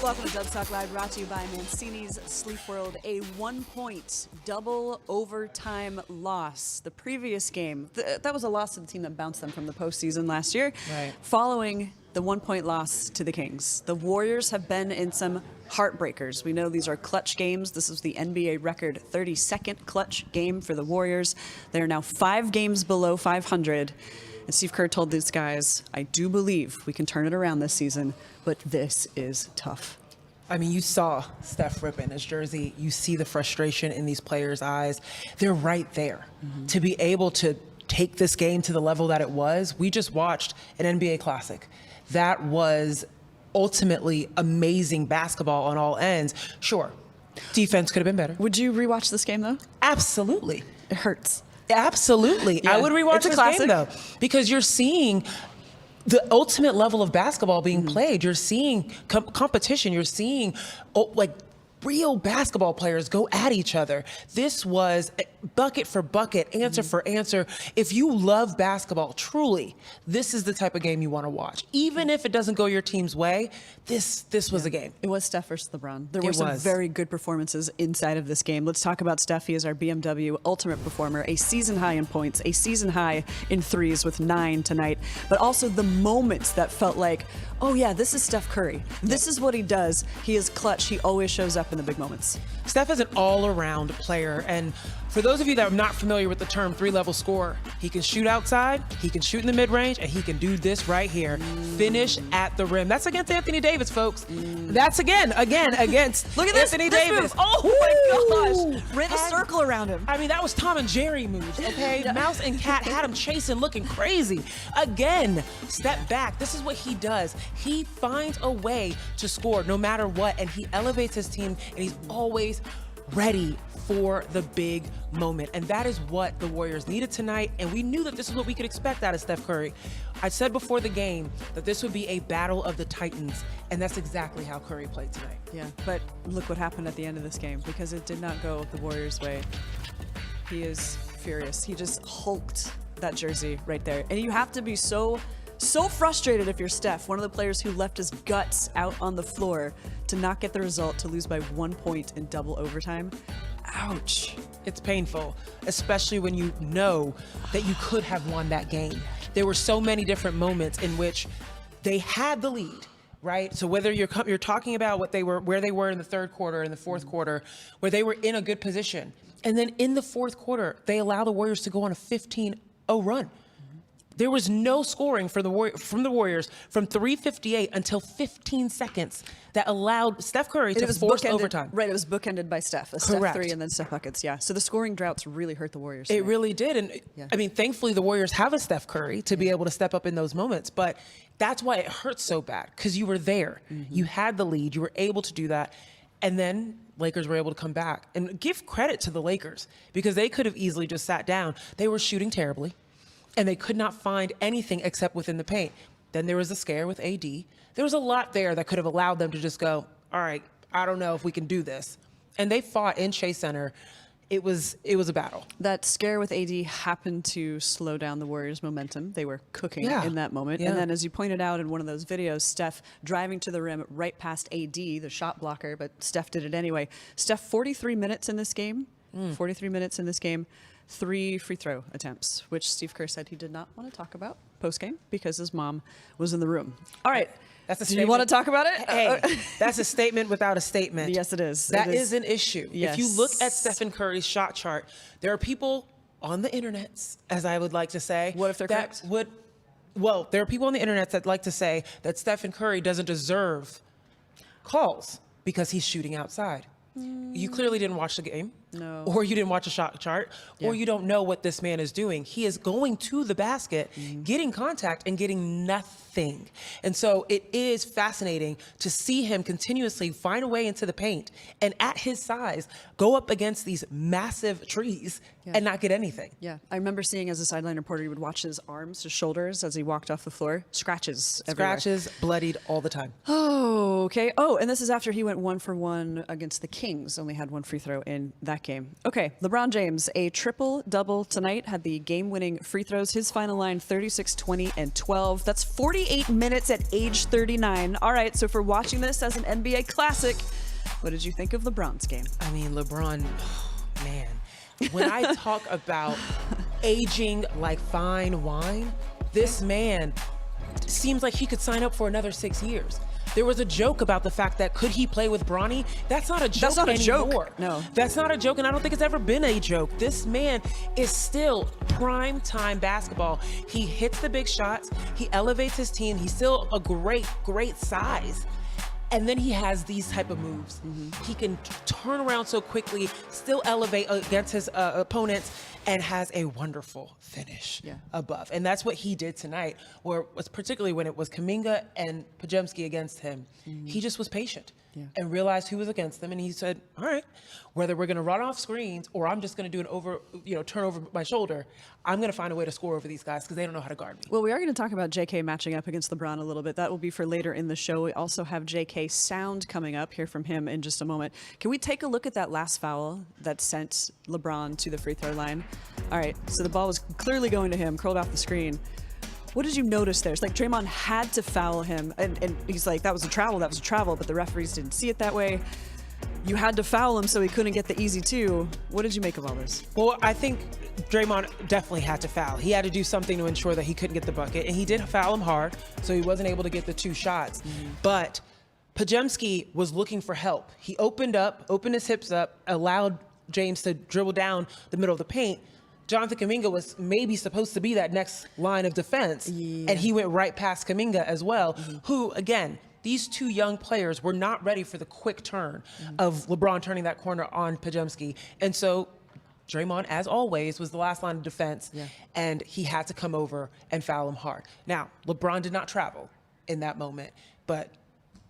Welcome to Dubs Talk Live, brought to you by Mancini's Sleep World. A 1-point double overtime loss. The previous game, that was a loss to the team that bounced them from the postseason last year. Right. Following the 1-point loss to the Kings. The Warriors have been in some heartbreakers. We know these are clutch games. This is the NBA record 32nd clutch game for the Warriors. They're now 5 games below 500. And Steve Kerr told these guys, I do believe we can turn it around this season, but this is tough. I mean, you saw Steph rip in his jersey. You see the frustration in these players' eyes. They're right there. To be able to take this game to the level that it was, we just watched an NBA Classic. That was ultimately amazing basketball on all ends. Sure, defense could have been better. Would you rewatch this game, though? Absolutely. It hurts. Absolutely. Yeah. I would rewatch It's a this classic. game, though, because you're seeing the ultimate level of basketball being played. You're seeing competition. You're seeing real basketball players go at each other. This was bucket for bucket, answer for answer. If you love basketball, truly, this is the type of game you want to watch. Even if it doesn't go your team's way, this was a game. It was Steph versus LeBron. There were some very good performances inside of this game. Let's talk about Steph. He is our BMW ultimate performer, a season high in points, a season high in threes with 9 tonight, but also the moments that felt like, oh yeah, this is Steph Curry. This is what he does. He is clutch. He always shows up in the big moments. Steph is an all-around player, and for those of you that are not familiar with the term three-level scorer, he can shoot outside, he can shoot in the mid-range, and he can do this right here. Finish at the rim. That's against Anthony Davis, folks. That's again against Look at this, Anthony this Davis. move. Oh my gosh. Ran a circle around him. I mean, that was Tom and Jerry moves, okay? Mouse and Cat had him chasing, looking crazy. Again, step back. This is what he does. He finds a way to score no matter what, and he elevates his team, and he's always ready for the big moment. And that is what the Warriors needed tonight, and we knew that this is what we could expect out of Steph Curry. I said before the game that this would be a battle of the Titans, and that's exactly how Curry played tonight. Yeah, but look what happened at the end of this game, because it did not go the Warriors' way. He is furious. He just hulked that jersey right there. And you have to be so frustrated if you're Steph, one of the players who left his guts out on the floor to not get the result, to lose by 1 point in double overtime. Ouch. It's painful, especially when you know that you could have won that game. There were so many different moments in which they had the lead, right? So whether you're talking about where they were in the third quarter and the fourth quarter, where they were in a good position, and then in the fourth quarter, they allow the Warriors to go on a 15-0 run. There was no scoring from the Warriors from 3:58 until 15 seconds that allowed Steph Curry to force overtime. Right, it was bookended by Steph. A Steph 3 and then Steph buckets, yeah. So the scoring droughts really hurt the Warriors. It really did. And I mean, thankfully the Warriors have a Steph Curry to be able to step up in those moments. But that's why it hurts so bad, because you were there. You had the lead. You were able to do that. And then Lakers were able to come back. And give credit to the Lakers, because they could have easily just sat down. They were shooting terribly, and they could not find anything except within the paint. Then there was a scare with AD. There was a lot there that could have allowed them to just go, all right, I don't know if we can do this. And they fought in Chase Center. It was a battle. That scare with AD happened to slow down the Warriors' momentum. They were cooking in that moment. And then, as you pointed out in one of those videos, Steph driving to the rim right past AD, the shot blocker, but Steph did it anyway. Steph, 43 minutes in this game. 43 minutes in this game. 3 free throw attempts, which Steve Kerr said he did not want to talk about post-game because his mom was in the room. All right. That's a statement. Do you want to talk about it? Hey, that's a statement without a statement. Yes, it is. That is an issue. Yes. If you look at Stephen Curry's shot chart, there are people on the internet, as I would like to say. What if they're correct? Well, there are people on the internet that like to say that Stephen Curry doesn't deserve calls because he's shooting outside. You clearly didn't watch the game. No. Or you didn't watch a shot chart, or you don't know what this man is doing. He is going to the basket, getting contact, and getting nothing. And so it is fascinating to see him continuously find a way into the paint, and at his size, go up against these massive trees and not get anything. Yeah, I remember seeing as a sideline reporter, he would watch his arms, his shoulders as he walked off the floor. Scratches everywhere. Scratches, bloodied all the time. Oh, okay. Oh, and this is after he went 1 for 1 against the Kings, only had 1 free throw in that that game. Okay, LeBron James, a triple-double tonight, had the game-winning free throws. His final line, 36, 20, and 12. That's 48 minutes at age 39. All right, so for watching this as an NBA classic, what did you think of LeBron's game? I mean, LeBron, oh, man. When I talk about aging like fine wine, this man seems like he could sign up for another 6 years. There was a joke about the fact that could he play with Bronny? That's not a joke anymore. No. That's not a joke, and I don't think it's ever been a joke. This man is still prime time basketball. He hits the big shots. He elevates his team. He's still a great size. And then he has these type of moves. He can turn around so quickly, still elevate against his opponents, and has a wonderful finish above. And that's what he did tonight, where was particularly when it was Kuminga and Podziemski against him. He just was patient and realized who was against them. And he said, all right, whether we're going to run off screens or I'm just going to do turn over my shoulder, I'm going to find a way to score over these guys because they don't know how to guard me. Well, we are going to talk about JK matching up against LeBron a little bit. That will be for later in the show. We also have JK sound coming up, hear from him in just a moment. Can we take a look at that last foul that sent LeBron to the free throw line? All right, so the ball was clearly going to him, curled off the screen. What did you notice there? It's like Draymond had to foul him, and he's like, that was a travel, but the referees didn't see it that way. You had to foul him so he couldn't get the easy two. What did you make of all this? Well, I think Draymond definitely had to foul. He had to do something to ensure that he couldn't get the bucket, and he did foul him hard, so he wasn't able to get the 2 shots. But Podziemski was looking for help. He opened his hips up, allowed James to dribble down the middle of the paint. Jonathan Kuminga was maybe supposed to be that next line of defense, and he went right past Kuminga as well, who, again, these 2 young players were not ready for the quick turn of LeBron turning that corner on Podziemski. And so Draymond, as always, was the last line of defense, and he had to come over and foul him hard. Now, LeBron did not travel in that moment, but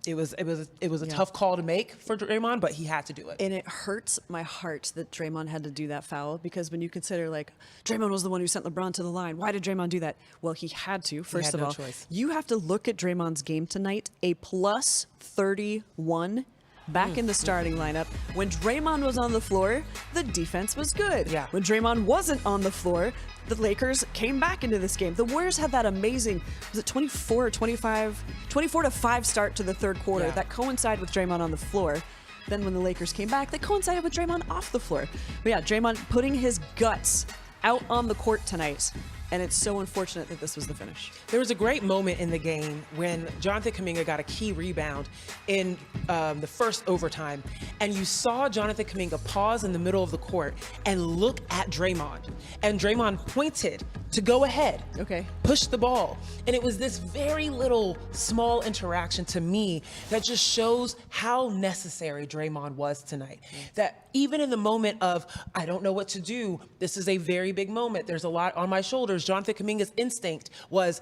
it was a tough call to make for Draymond, but he had to do it. And it hurts my heart that Draymond had to do that foul, because when you consider, like, Draymond was the one who sent LeBron to the line. Why did Draymond do that? Well, he had to, first of all. Choice. You have to look at Draymond's game tonight, a plus 31 back in the starting lineup. When Draymond was on the floor, the defense was good. Yeah. When Draymond wasn't on the floor, the Lakers came back into this game. The Warriors had that amazing, was it 24 or 25, 24-5 start to the third quarter that coincided with Draymond on the floor. Then when the Lakers came back, they coincided with Draymond off the floor. But yeah, Draymond putting his guts out on the court tonight. And it's so unfortunate that this was the finish. There was a great moment in the game when Jonathan Kuminga got a key rebound in the first overtime. And you saw Jonathan Kuminga pause in the middle of the court and look at Draymond. And Draymond pointed to go ahead. Okay. Push the ball. And it was this very little small interaction to me that just shows how necessary Draymond was tonight. That even in the moment of, I don't know what to do, this is a very big moment, there's a lot on my shoulders, Jonathan Kuminga's instinct was,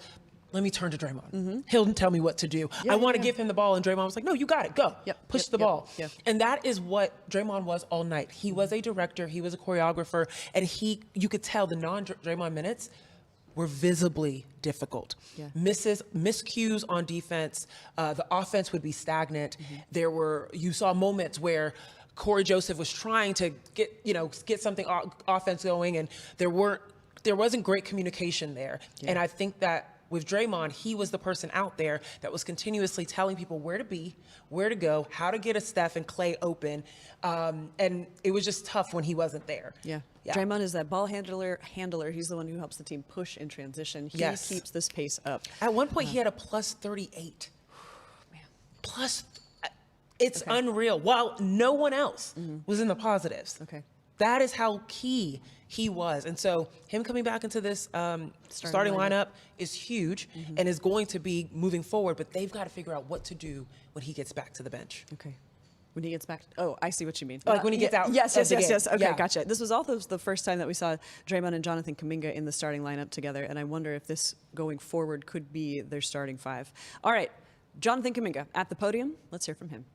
let me turn to Draymond. He'll tell me what to do. I want to give him the ball. And Draymond was like, no, you got it. Go. Push the ball. And that is what Draymond was all night. He was a director. He was a choreographer. And you could tell the non-Draymond minutes were visibly difficult. Miscues on defense. The offense would be stagnant. You saw moments where Corey Joseph was trying to get something offense going, and there wasn't great communication there. And I think that with Draymond, he was the person out there that was continuously telling people where to be, where to go, how to get a Steph and Klay open. And it was just tough when he wasn't there. Draymond is that ball handler. He's the one who helps the team push in transition. He keeps this pace up. At one point, he had a plus 38. It's unreal. While no one else was in the positives. That is how key he was. And so him coming back into this starting lineup is huge and is going to be moving forward, but they've got to figure out what to do when he gets back to the bench. When he gets back. Oh, I see what you mean. Like when he gets out. Yes. Okay, gotcha. This was also the first time that we saw Draymond and Jonathan Kuminga in the starting lineup together, and I wonder if this going forward could be their starting 5. All right, Jonathan Kuminga at the podium. Let's hear from him.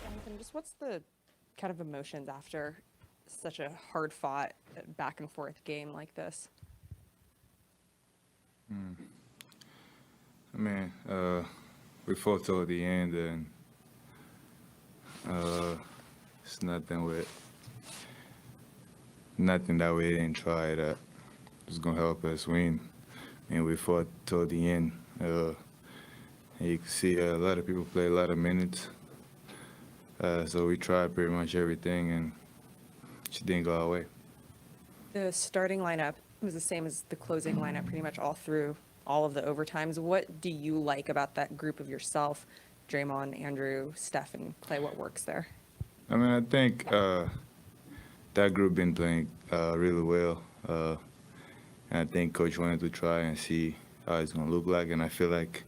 Jonathan, just what's the kind of emotions after such a hard-fought, back-and-forth game like this? I mean, we fought till the end, and it's nothing with nothing that we didn't try that was going to help us win. And we fought till the end. And you can see a lot of people play a lot of minutes. So we tried pretty much everything, and she didn't go our way. The starting lineup was the same as the closing lineup pretty much all through all of the overtimes. What do you like about that group of yourself, Draymond, Andrew, Steph, and Klay? What works there? I mean, I think that group been playing really well. And I think Coach wanted to try and see how it's going to look like. And I feel like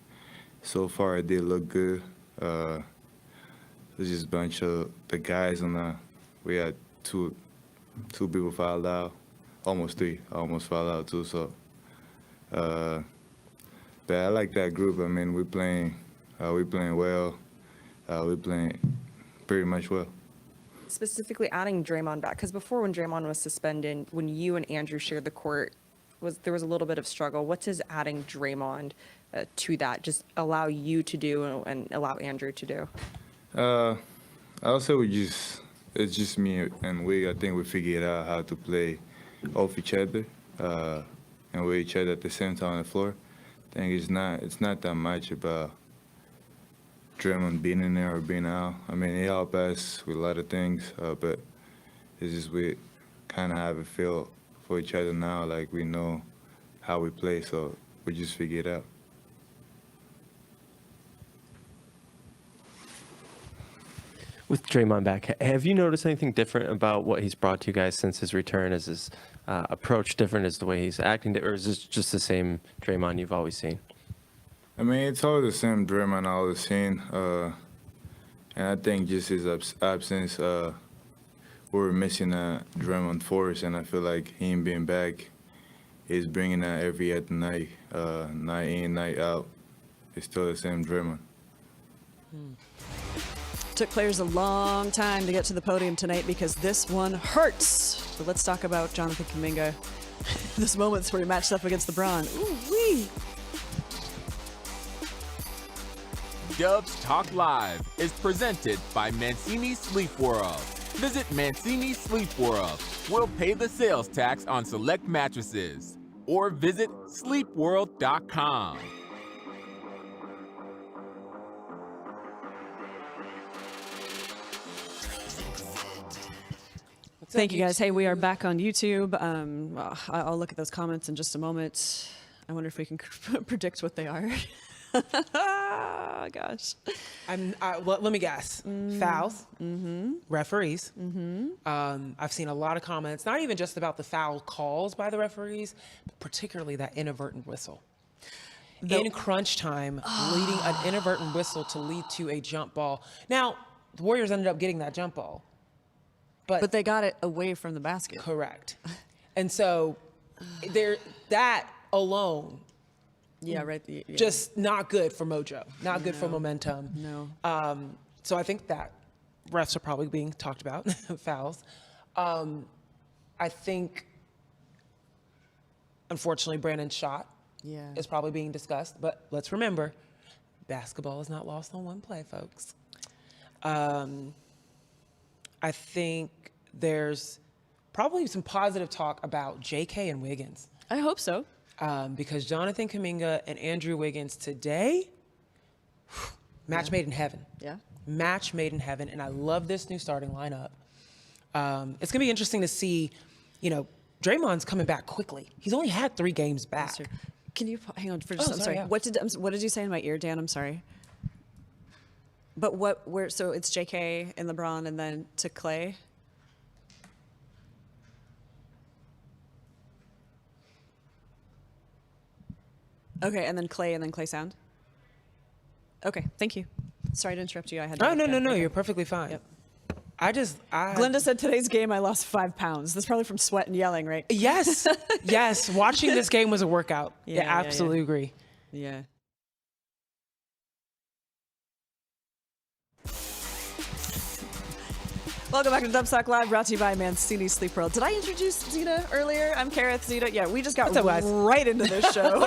so far it did look good. There's just a bunch of the guys on the – we had two people fouled out, almost three. I almost fouled out too. So, but I like that group. I mean, we're playing well. We're playing pretty much well. Specifically adding Draymond back, because before when Draymond was suspended, when you and Andrew shared the court, there was a little bit of struggle. What does adding Draymond to that just allow you to do and allow Andrew to do? I'll say it's just me and Wig. I think we figured out how to play off each other and with each other at the same time on the floor. I think it's not that much about Draymond being in there or being out. I mean, he helped us with a lot of things, but it's just we kind of have a feel for each other now. Like we know how we play, so we just figure it out. With Draymond back, have you noticed anything different about what he's brought to you guys since his return? Is his approach different? Is the way he's acting, or is this just the same Draymond you've always seen? I mean, it's all the same Draymond I always seen. And I think just his absence, we were missing a Draymond force, and I feel like him being back is bringing that every other night, night in, night out. It's still the same Draymond. Took players a long time to get to the podium tonight because this one hurts. So let's talk about Jonathan Kuminga. This moment's where he matched up against LeBron. Ooh-wee. Dubs Talk Live is presented by Mancini Sleep World. Visit Mancini Sleep World. We'll pay the sales tax on select mattresses. Or visit sleepworld.com. Thank you, guys. Hey, we are back on YouTube. I'll look at those comments in just a moment. I wonder if we can predict what they are. Gosh. Let me guess. Fouls, referees. I've seen a lot of comments, not even just about the foul calls by the referees, but particularly that inadvertent whistle. In crunch time, leading an inadvertent whistle to lead to a jump ball. Now, the Warriors ended up getting that jump ball. But they got it away from the basket. Correct. And so that alone, yeah, right. Yeah. Just not good for mojo, not good for momentum. No. So I think that refs are probably being talked about, fouls. I think, unfortunately, Brandon's shot is probably being discussed. But let's remember, basketball is not lost on one play, folks. I think there's probably some positive talk about JK and Wiggins. I hope so. Because Jonathan Kuminga and Andrew Wiggins today, match made in heaven. Yeah. Match made in heaven. And I love this new starting lineup. It's going to be interesting to see, Draymond's coming back quickly. He's only had 3 games back. Can you hang on for just? I'm sorry. Yeah. What did you say in my ear, Dan? I'm sorry. But so it's JK and LeBron and then to Klay? Okay, and then Klay Sound? Okay, thank you. Sorry to interrupt you. I had to No, you're perfectly fine. Yep. Glenda said today's game I lost 5 pounds. That's probably from sweat and yelling, right? Yes. Yes. Watching this game was a workout. Yeah, absolutely agree. Yeah. Welcome back to Dubs Talk Live, brought to you by Mancini Sleep World. Did I introduce Zena earlier? I'm Kerith. Zena. Yeah, we just got right into this show.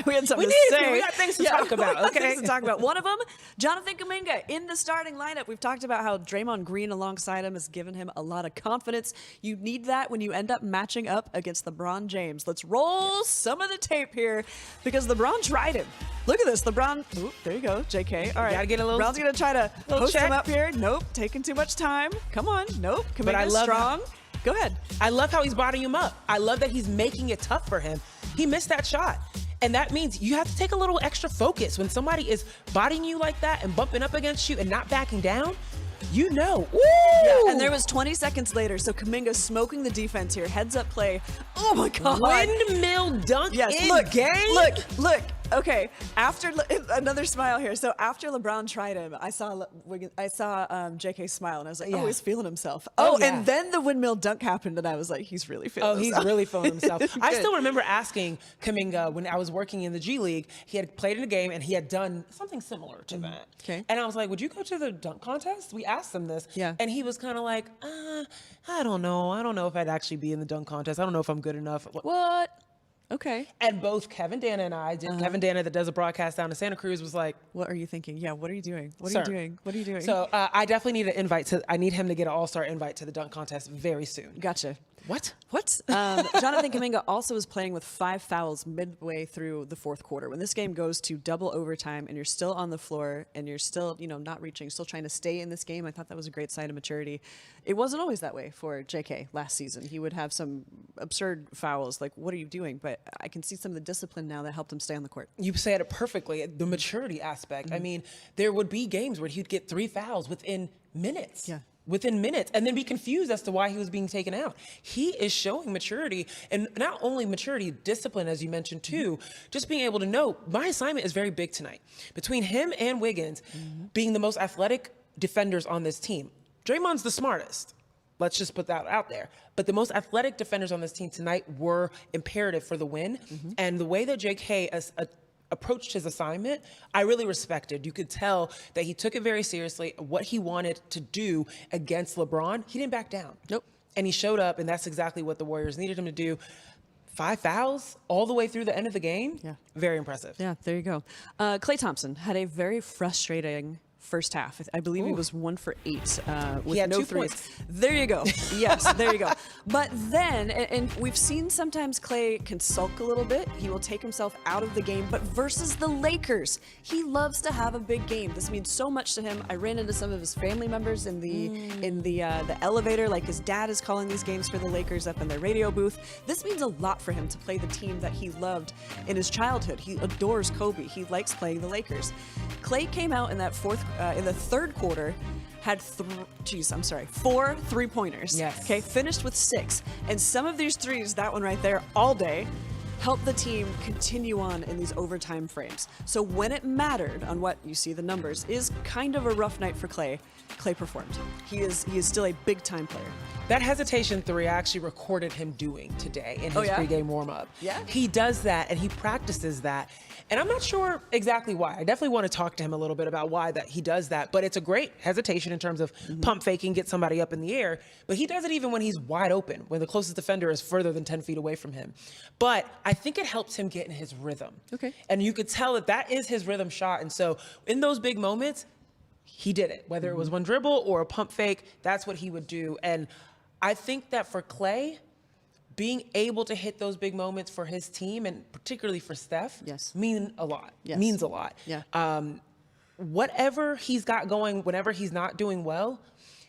We had something to say. We got things to talk about, okay? Things to talk about. One of them, Jonathan Kuminga in the starting lineup. We've talked about how Draymond Green alongside him has given him a lot of confidence. You need that when you end up matching up against LeBron James. Let's roll some of the tape here because LeBron tried him. Look at this. LeBron. Ooh, there you go, JK. All right. Gotta get a little. LeBron's going to try to post check. him up here. Nope. Taking too much time. Come on. Nope. But I Kuminga's love strong. Go ahead. I love how he's bodying him up. I love that he's making it tough for him. He missed that shot. And that means you have to take a little extra focus. When somebody is bodying you like that and bumping up against you and not backing down, you know. Woo! Yeah, and there was 20 seconds later, so Kuminga smoking the defense here. Heads up play. Oh my God. Windmill dunk in game. Look. Okay, after another smile here. So after LeBron tried him, I saw JK smile, and I was like, oh, he's feeling himself. And then the windmill dunk happened, and I was like, he's really feeling himself. He's really feeling himself. I still remember asking Kuminga when I was working in the G League, he had played in a game, and he had done something similar to that. Okay. And I was like, would you go to the dunk contest? We asked him this. Yeah. And he was kind of like, I don't know. I don't know if I'd actually be in the dunk contest. I don't know if I'm good enough. What? Okay. And both Kevin Dana and I did. Kevin Dana, that does a broadcast down in Santa Cruz, was like, what are you thinking? Yeah, what are you doing? What are you doing? What are you doing? So I definitely need an invite I need him to get an all-star invite to the dunk contest very soon. Gotcha. What? Jonathan Kuminga also was playing with 5 fouls midway through the fourth quarter. When this game goes to double overtime and you're still on the floor and you're still, not reaching, still trying to stay in this game, I thought that was a great sign of maturity. It wasn't always that way for JK last season. He would have some absurd fouls, like, what are you doing? But I can see some of the discipline now that helped him stay on the court. You said it perfectly, the maturity aspect. I mean, there would be games where he'd get 3 fouls within minutes. Yeah. Within minutes, and then be confused as to why he was being taken out. He is showing maturity, and not only maturity, discipline, as you mentioned too, just being able to know my assignment is very big tonight. Between him and Wiggins being the most athletic defenders on this team, Draymond's the smartest. Let's just put that out there. But the most athletic defenders on this team tonight were imperative for the win, and the way that JK approached his assignment, I really respected. You could tell that he took it very seriously. What he wanted to do against LeBron, he didn't back down. Nope. And he showed up, and that's exactly what the Warriors needed him to do. 5 fouls all the way through the end of the game. Yeah. Very impressive. Yeah, there you go. Klay Thompson had a very frustrating first half. I believe he was 1 for 8 with He had no 2 threes. points. There you go. Yes, there you go. But then, and we've seen sometimes Klay can sulk a little bit. He will take himself out of the game. But versus the Lakers, he loves to have a big game. This means so much to him. I ran into some of his family members in the elevator. Like his dad is calling these games for the Lakers up in their radio booth. This means a lot for him to play the team that he loved in his childhood. He adores Kobe. He likes playing the Lakers. Klay came out in that in the third quarter, had 4 3-pointers. Yes. Okay, finished with 6. And some of these threes, that one right there, all day, helped the team continue on in these overtime frames. So when it mattered on what you see the numbers is kind of a rough night for Klay. Klay performed. He is still a big time player. That hesitation 3, I actually recorded him doing today in his pregame warm-up. Yeah? He does that, and he practices that. And I'm not sure exactly why. I definitely want to talk to him a little bit about why that he does that. But it's a great hesitation in terms of pump faking, get somebody up in the air. But he does it even when he's wide open, when the closest defender is further than 10 feet away from him. But I think it helps him get in his rhythm. Okay. And you could tell that is his rhythm shot. And so in those big moments, he did it. Whether it was one dribble or a pump fake, that's what he would do. And I think that for Klay, being able to hit those big moments for his team, and particularly for Steph, mean a lot. Yes. Means a lot. Yeah. Whatever he's got going, whenever he's not doing well,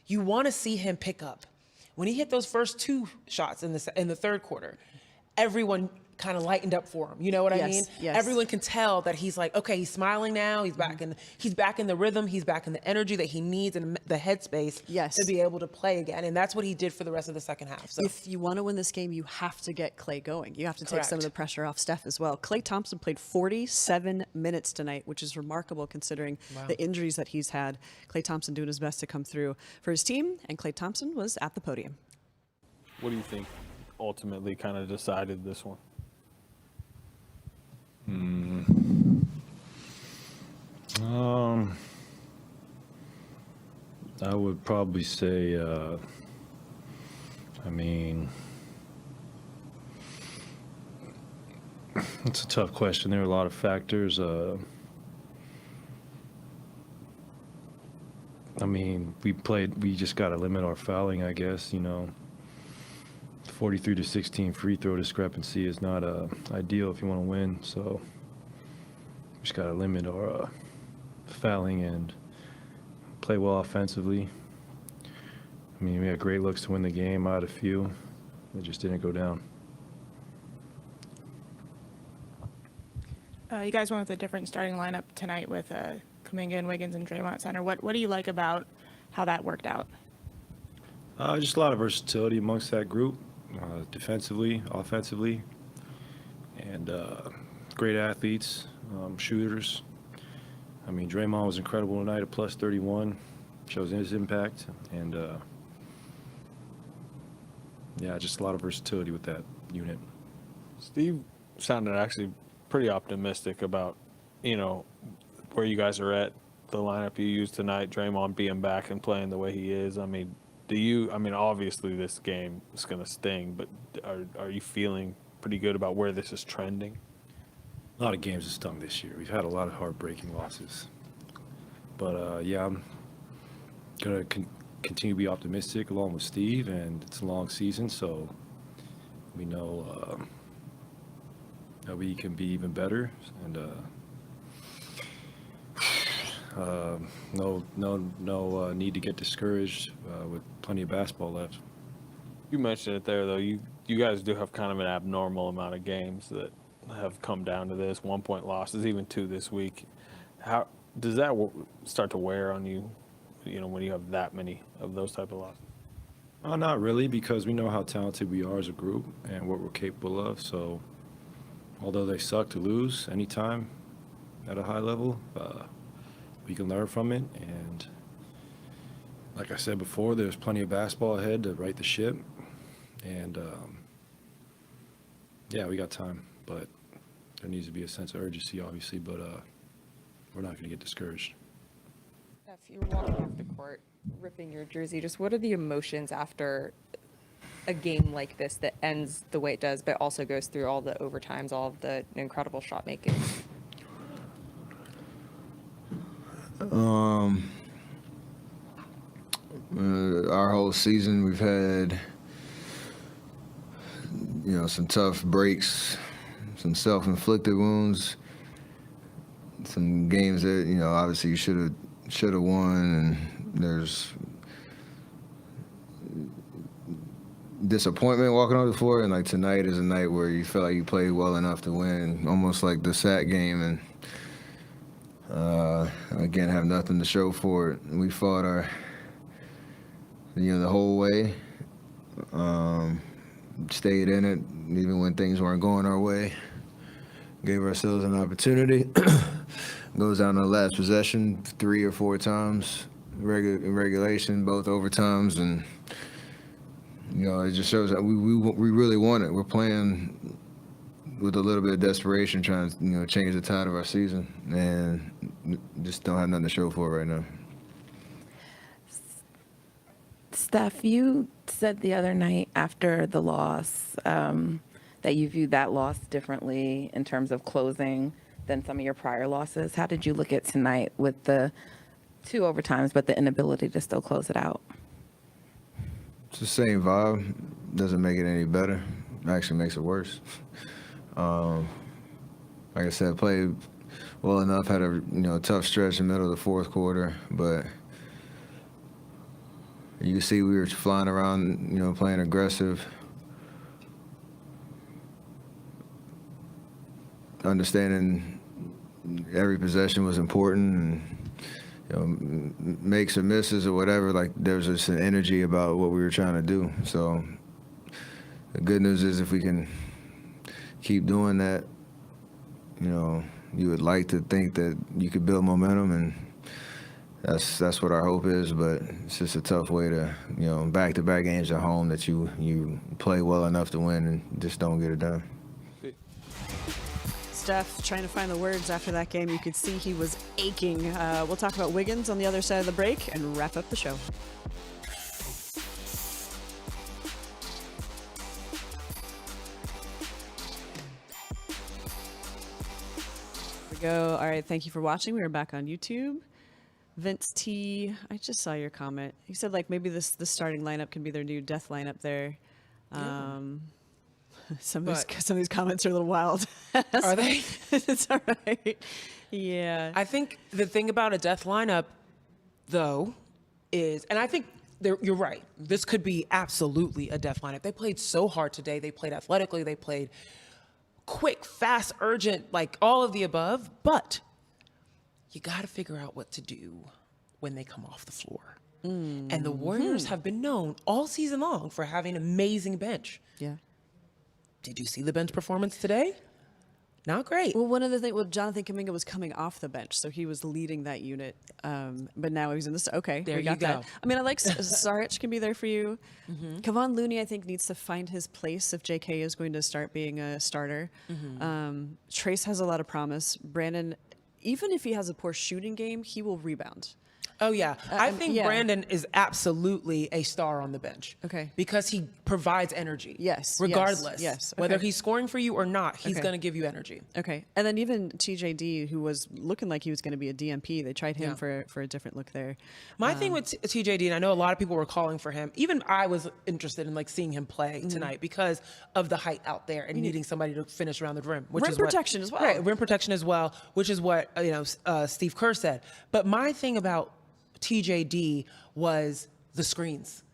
you want to see him pick up. When he hit those first 2 shots in the third quarter, everyone kind of lightened up for him. You know what I mean? Yes. Everyone can tell that he's like, okay, he's smiling now. He's back in the rhythm. He's back in the energy that he needs and the headspace to be able to play again. And that's what he did for the rest of the second half. So if you want to win this game, you have to get Klay going. You have to take some of the pressure off Steph as well. Klay Thompson played 47 minutes tonight, which is remarkable considering the injuries that he's had. Klay Thompson doing his best to come through for his team, and Klay Thompson was at the podium. What do you think ultimately kind of decided this one? I would probably say, it's a tough question. There are a lot of factors. We just got to limit our fouling, I guess. 43 to 16 free throw discrepancy is not ideal if you want to win. So we just got to limit our fouling and play well offensively. We had great looks to win the game. I had a few. It just didn't go down. You guys went with a different starting lineup tonight with Kuminga and Wiggins and Draymond at center. What do you like about how that worked out? Just a lot of versatility amongst that group, defensively, offensively, and great athletes, shooters. Draymond was incredible tonight at plus 31, shows his impact, and just a lot of versatility with that unit. Steve sounded actually pretty optimistic about, where you guys are at, the lineup you used tonight, Draymond being back and playing the way he is. Obviously this game is going to sting, but are you feeling pretty good about where this is trending? A lot of games have stung this year. We've had a lot of heartbreaking losses. But, I'm going to continue to be optimistic along with Steve, and it's a long season, so we know that we can be even better, and no need to get discouraged with plenty of basketball left. You mentioned it there, though. You guys do have kind of an abnormal amount of games that have come down to this 1-point losses, even 2 this week. How does that start to wear on you? When you have that many of those type of losses. Not really, because we know how talented we are as a group and what we're capable of. So, although they suck to lose anytime at a high level, we can learn from it. And like I said before, there's plenty of basketball ahead to right the ship. And we got time, but there needs to be a sense of urgency, obviously. But we're not going to get discouraged. If you're walking off the court, ripping your jersey, just what are the emotions after a game like this that ends the way it does, but also goes through all the overtimes, all of the incredible shot making? Our whole season, we've had, some tough breaks, some self-inflicted wounds, some games that, obviously you should have won, and there's disappointment walking on the floor, and like tonight is a night where you feel like you played well enough to win, almost like the SAC game, and again have nothing to show for it. We fought the whole way, stayed in it even when things weren't going our way, gave ourselves an opportunity. Goes down to the last possession 3 or 4 times in regulation, both overtimes, and it just shows that we really want it. We're playing with a little bit of desperation, trying to change the tide of our season, and just don't have nothing to show for it right now. Steph, you said the other night after the loss that you viewed that loss differently in terms of closing than some of your prior losses. How did you look at tonight with the 2 overtimes, but the inability to still close it out? It's the same vibe. Doesn't make it any better. It actually makes it worse. Like I said, played well enough. Had a tough stretch in the middle of the 4th quarter, but you see we were flying around, playing aggressive, understanding every possession was important, and makes or misses or whatever. Like there was just an energy about what we were trying to do. So the good news is if we can keep doing that, you would like to think that you could build momentum, and that's what our hope is. But it's just a tough way to, back-to-back games at home that you play well enough to win and just don't get it done. Steph trying to find the words after that game. You could see he was aching. We'll talk about Wiggins on the other side of the break and wrap up the show. Here we go. All right, thank you for watching. We are back on YouTube. Vince T, I just saw your comment. He said like maybe the starting lineup can be their new death lineup there. Some of these comments are a little wild. Are they? It's all right. Yeah. I think the thing about a death lineup, though, is, and I think you're right. This could be absolutely a death lineup. They played so hard today. They played athletically. They played quick, fast, urgent, like all of the above. But you got to figure out what to do when they come off the floor. And the Warriors have been known all season long for having an amazing bench. Yeah. Did you see the bench performance today? Not great. Well, one of the things, Jonathan Kuminga was coming off the bench, so he was leading that unit. But now he's in this. Okay, There we you got go. that. I mean, I like Saric can be there for you. Kevon Looney, I think, needs to find his place if JK is going to start being a starter. Trace has a lot of promise. Brandon, even if he has a poor shooting game, he will rebound. Oh, yeah. I think yeah. Brandon is absolutely a star on the bench. Okay. Because he provides energy. Yes, Regardless. yes, Whether okay. he's scoring for you or not, he's Okay. going to give you energy. Okay. And then even TJD, who was looking like he was going to be a DMP, they tried him Yeah. for a different look there. My thing with TJD, and I know a lot of people were calling for him, even I was interested in like seeing him play tonight because of the height out there and needing somebody to finish around the rim. Which Rim is what- protection as well. Right, rim protection as well, which is what Steve Kerr said. But my thing about TJD was the screens.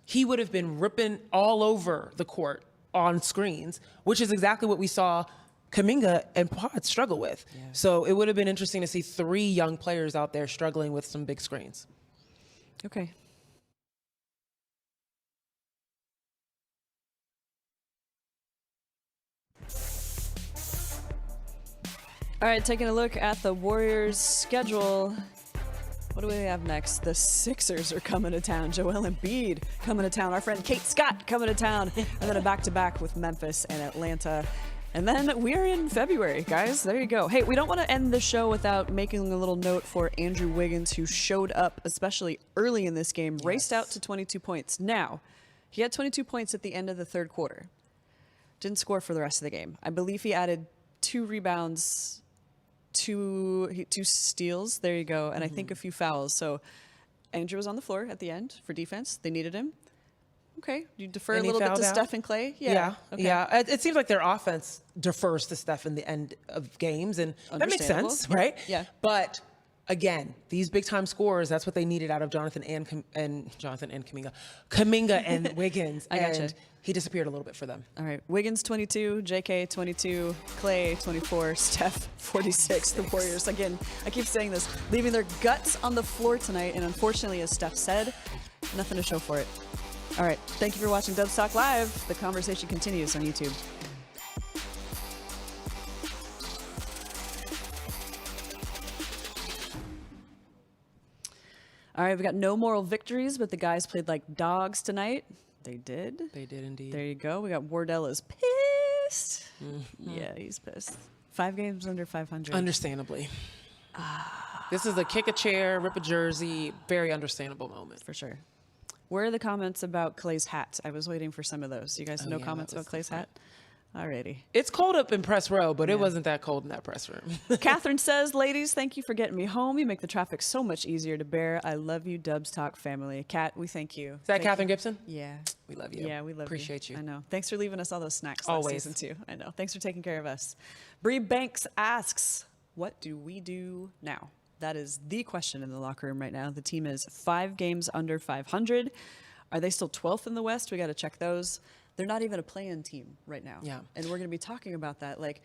He would have been ripping all over the court on screens, which is exactly what we saw Kuminga and Pod struggle with. So it would have been interesting to see 3 young players out there struggling with some big screens. Okay. All right, taking a look at the Warriors' schedule. What do we have next? The Sixers are coming to town. Joel Embiid coming to town. Our friend Kate Scott coming to town. And then a back-to-back with Memphis and Atlanta. And then we're in February, guys. There you go. Hey, we don't want to end the show without making a little note for Andrew Wiggins, who showed up, especially early in this game, raced out to 22 points. Now, he had 22 points at the end of the third quarter. Didn't score for the rest of the game. I believe he added 2 rebounds, two steals, there you go, and I think a few fouls. So Andrew was on the floor at the end for defense. They needed him. Okay, you defer a Any little bit fouled to out? Steph and Klay? Yeah. Okay. It seems like their offense defers to Steph in the end of games, and that makes Understandable. sense, Yeah. right? Yeah. But again, these big time scorers, that's what they needed out of Jonathan and Kuminga and Wiggins. I gotcha. And he disappeared a little bit for them. All right, Wiggins 22, JK 22, Klay 24, Steph 46. The Warriors, again, I keep saying this, leaving their guts on the floor tonight, and unfortunately, as Steph said, nothing to show for it. All right, thank you for watching Dubs Talk Live. The conversation continues on YouTube. All right, we got no moral victories, but the guys played like dogs tonight. They did. They did indeed. There you go. We got Wardell is pissed. Yeah, he's pissed. 5 games under 500. Understandably. This is a kick a chair, rip a jersey, very understandable moment. For sure. Where are the comments about Klay's hat? I was waiting for some of those. You guys no yeah, comments that was about Klay's hat? Alrighty. It's cold up in press row, but it wasn't that cold in that press room. Catherine says, ladies, thank you for getting me home. You make the traffic so much easier to bear. I love you, Dubs Talk family. Kat, we thank you. Is that Catherine Gibson? Yeah. We love you. Yeah, we love Appreciate you. I know. Thanks for leaving us all those snacks Always. last season, too. I know. Thanks for taking care of us. Bree Banks asks, what do we do now? That is the question in the locker room right now. The team is 5 games under 500. Are they still 12th in the West? We got to check those. They're not even a play-in team right now. Yeah. And we're going to be talking about that. Like,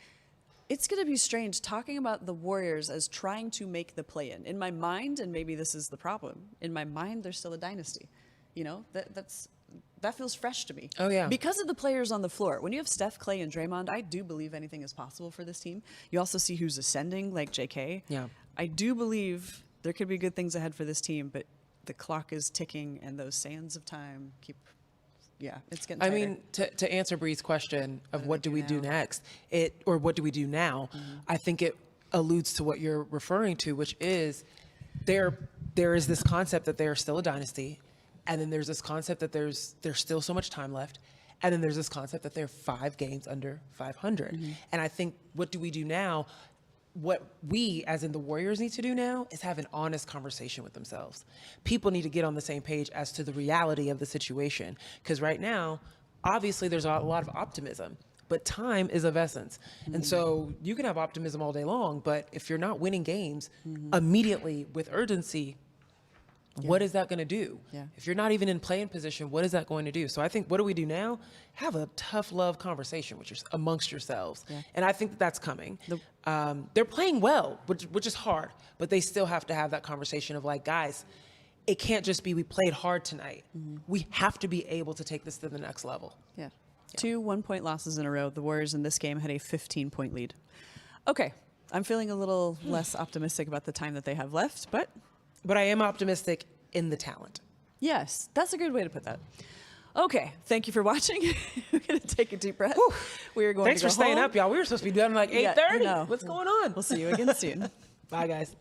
it's going to be strange talking about the Warriors as trying to make the play-in. In my mind, and maybe this is the problem, in my mind, they're still a dynasty. You know, that feels fresh to me. Oh, yeah. Because of the players on the floor. When you have Steph, Klay, and Draymond, I do believe anything is possible for this team. You also see who's ascending, like JK. Yeah. I do believe there could be good things ahead for this team, but the clock is ticking, and those sands of time keep it's getting I tighter. mean, to answer Bree's question of what do we do next, or what do we do now, I think it alludes to what you're referring to, which is there is this concept that they are still a dynasty, and then there's this concept that there's still so much time left, and then there's this concept that they're 5 games under 500. And I think what do we do now? What we, as in the Warriors, need to do now is have an honest conversation with themselves. People need to get on the same page as to the reality of the situation. Because right now, obviously, there's a lot of optimism, but time is of essence. And so you can have optimism all day long, but if you're not winning games immediately with urgency, what is that going to do? Yeah. If you're not even in playing position, what is that going to do? So I think, what do we do now? Have a tough love conversation amongst yourselves. Yeah. And I think that's coming. They're playing well, which is hard, but they still have to have that conversation of like, guys, it can't just be we played hard tonight. We have to be able to take this to the next level. Yeah. 2 1-point losses in a row. The Warriors in this game had a 15-point lead. Okay. I'm feeling a little less optimistic about the time that they have left, but I am optimistic in the talent. yes, that's a good way to put that. Okay, thank you for watching. We're going to take a deep breath. We are going Thanks to go for staying home. up, y'all. We were supposed to be done like 8:30. Yeah, I know. What's going on? We'll see you again soon. Bye, guys.